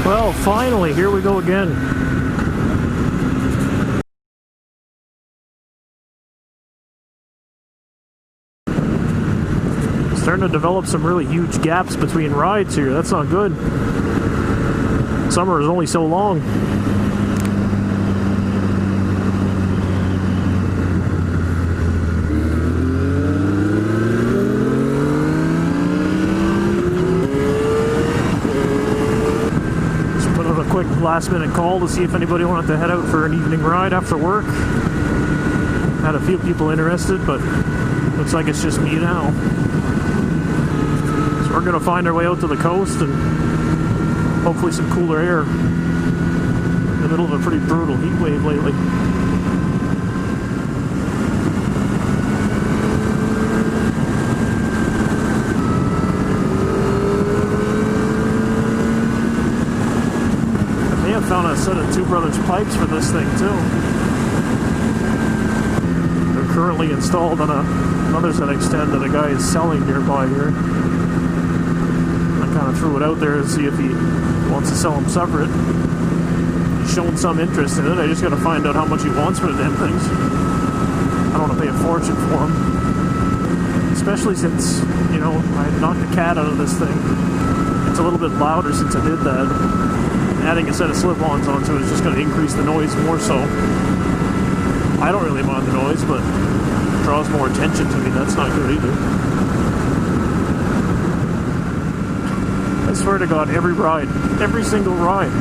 Well, finally, here we go again. Starting to develop some really huge gaps between rides here. That's not good. Summer is only so long. Last minute call to see if anybody wanted to head out for an evening ride after work. Had a few people interested, but looks like it's just me now. So we're gonna find our way out to the coast and hopefully some cooler air in the middle of a pretty brutal heat wave lately. Found a set of Two Brothers pipes for this thing too. They're currently installed on another ZX-10 that a guy is selling nearby here. I kind of threw it out there to see if he wants to sell them separate. He's shown some interest in it. I just got to find out how much he wants for the damn things. I don't want to pay a fortune for them, especially since, you know, I knocked the cat out of this thing. It's a little bit louder since I did that. Adding a set of slip-ons onto it is just going to increase the noise more so. I don't really mind the noise, but it draws more attention to me. That's not good either. I swear to God, every ride, every single ride,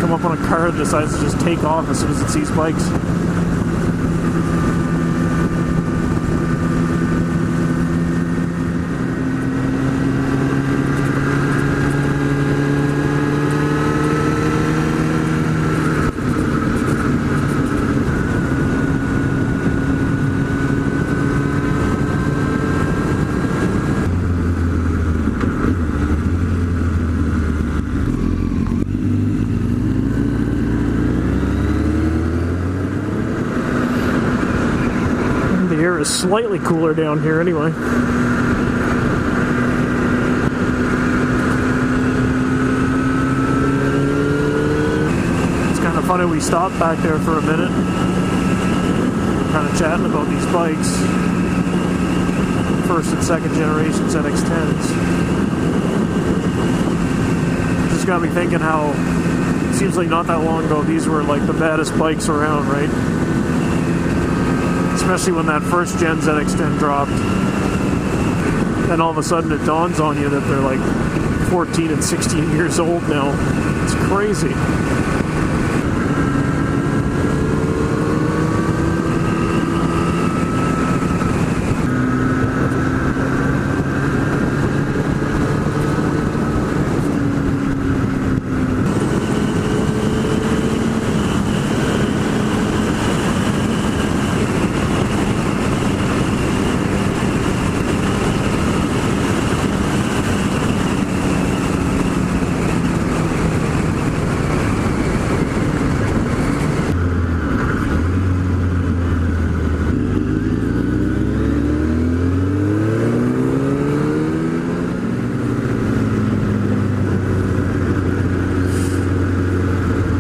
come up on a car that decides to just take off as soon as it sees bikes. The air is slightly cooler down here anyway. It's kind of funny, we stopped back there for a minute, kind of chatting about these bikes. First and second generation ZX-10s. Just got me thinking how it seems like not that long ago these were like the baddest bikes around, right? Especially when that first gen ZX-10 dropped. Then all of a sudden it dawns on you that they're like 14 and 16 years old now. It's crazy.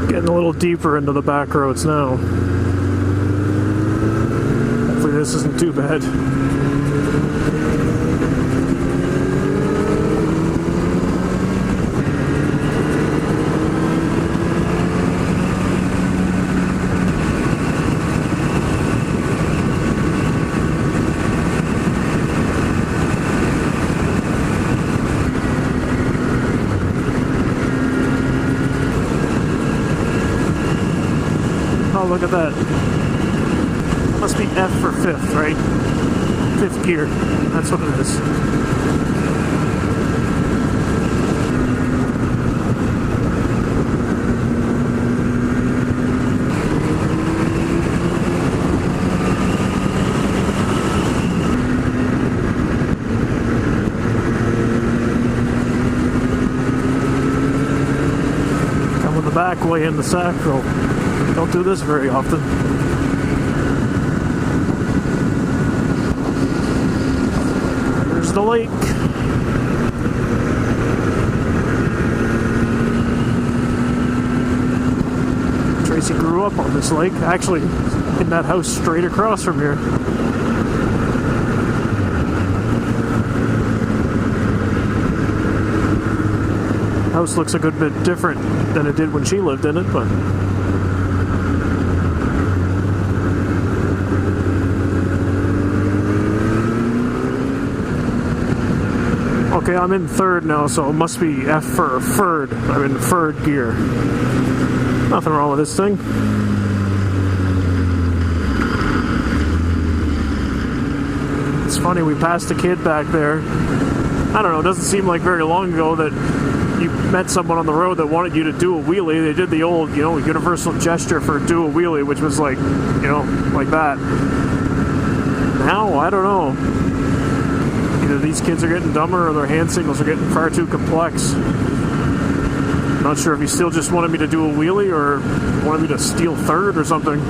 Getting a little deeper into the back roads now. Hopefully this isn't too bad. Oh, look at that. Must be F for fifth, right? Fifth gear. That's what it is. Coming the back way into Sackville. Don't do this very often. There's the lake. Casey grew up on this lake, actually in that house straight across from here. House looks a good bit different than it did when she lived in it, but okay, I'm in third now, so it must be F for Ferd. I'm in Ferd gear. Nothing wrong with this thing. It's funny, we passed a kid back there. I don't know, it doesn't seem like very long ago that you met someone on the road that wanted you to do a wheelie. They did the old, universal gesture for do a wheelie, which was like, like that. Now, I don't know. Either these kids are getting dumber or their hand signals are getting far too complex. Not sure if he still just wanted me to do a wheelie or wanted me to steal third or something.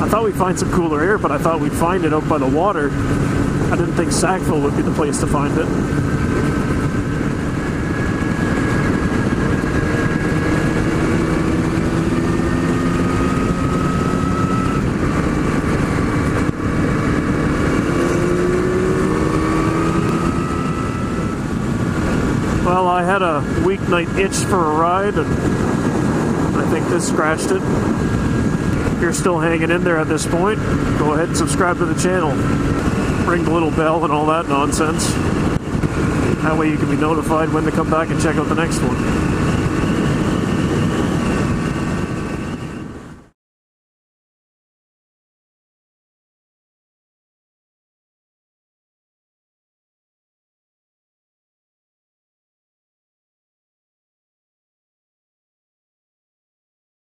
I thought we'd find some cooler air, but I thought we'd find it out by the water. I didn't think Sackville would be the place to find it. Well, I had a weeknight itch for a ride, and I think this scratched it. If you're still hanging in there at this point, go ahead and subscribe to the channel. Ring the little bell and all that nonsense. That way you can be notified when to come back and check out the next one.